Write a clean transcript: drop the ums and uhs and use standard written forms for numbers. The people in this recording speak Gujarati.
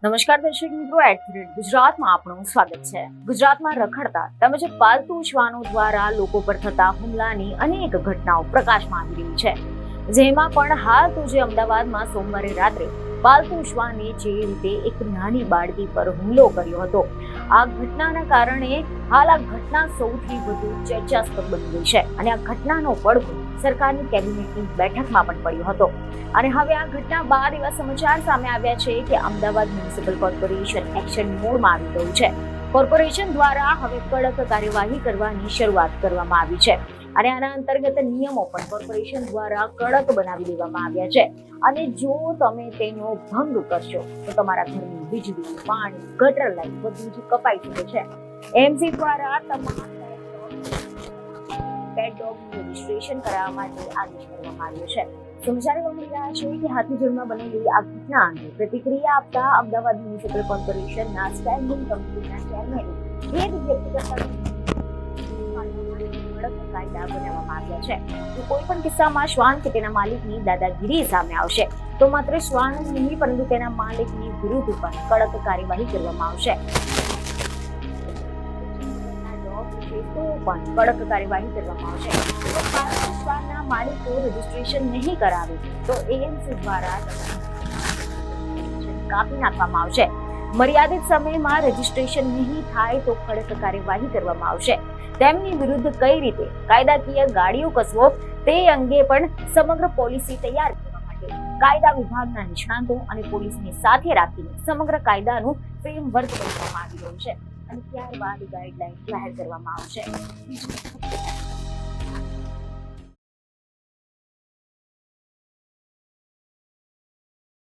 નમસ્કાર દર્શક મિત્રો, ગુજરાતમાં આપનું સ્વાગત છે। ગુજરાતમાં રખડતા તેમજ પાલતુ શ્વાનો દ્વારા લોકો પર થતા હુમલાની અનેક ઘટનાઓ પ્રકાશમાં આવી રહી છે, જેમાં પણ હાલ તો જે અમદાવાદમાં સોમવારે રાત્રે પાલતુ શ્વાને જે રીતે એક નાની બાળકી પર હુમલો કર્યો હતો, આ ઘટનાના કારણે હાલ આ ઘટના સૌથી વધુ ચર્ચાસ્પદ બની ગઈ છે અને આ ઘટનાનો પડઘો સરકારની કેબિનેટની બેઠકમાં પણ પડ્યો હતો। અને હવે આ ઘટના બાદ એવા સમાચાર સામે આવ્યા છે કે અમદાવાદ મ્યુનિસિપલ કોર્પોરેશન એક્શન મોડમાં આવી ગયું છે। કોર્પોરેશન દ્વારા હવે કડક કાર્યવાહી કરવાની શરૂઆત કરવામાં આવી છે અને આના અંતર્ગત નિયમો પણ કોર્પોરેશન દ્વારા કડક બનાવી દેવામાં આવ્યા છે અને જો તમે તેનો ભંગ કરશો તો તમારા ઘરની વીજળી, પાણી, ગટર લાઈન બધું જ કપાઈ શકે છે। એમસી દ્વારા તમામ પેટ ડોગનું રજીસ્ટ્રેશન કરાવવા માટે આદેશ કરવામાં આવ્યો છે। સમાચાર મળી રહ્યા છે કે હાથીજોડમાં બનેલી આ ઘટના અંગે પ્રતિક્રિયા આપતા અમદાવાદ મ્યુનિસિપલ કોર્પોરેશનના સ્ટેન્ડિંગ કમિટીના ચેરમેને ભેદ વ્યક્ત કરતા કાયદા બનાવવામાં આવ્યા છે કે કોઈ પણ કિસ્સામાં શ્વાન કે તેના માલિકની દાદાગીરી સામે આવશે તો માત્ર શ્વાન જ નહીં પરંતુ તેના માલિકની વિરુદ્ધ પણ કડક કાર્યવાહી કરવામાં આવશે। પણ કડક કાર્યવાહી કરવામાં આવશે। શ્વાનના માલિકો રજીસ્ટ્રેશન નહીં કરાવે તો એએમસી દ્વારા કાપી નાખવામાં આવશે। મર્યાદિત સમયમાં રજીસ્ટ્રેશન નહીં થાય તો કડક કાર્યવાહી કરવામાં આવશે। તેમની વિરુદ્ધ કઈ રીતે કાયદાકીય ગાડીઓ કસવો તે અંગે પણ સમગ્ર પોલિસી તૈયાર કરવા માટે કાયદા વિભાગના નિષ્ણાંતો અને પોલીસને સાથે રાખીને સમગ્ર કાયદાનું ફ્રેમવર્ક બનાવવામાં આવી રહ્યું છે અને ત્યારબાદ ગાઈડલાઈન જાહેર કરવામાં આવશે।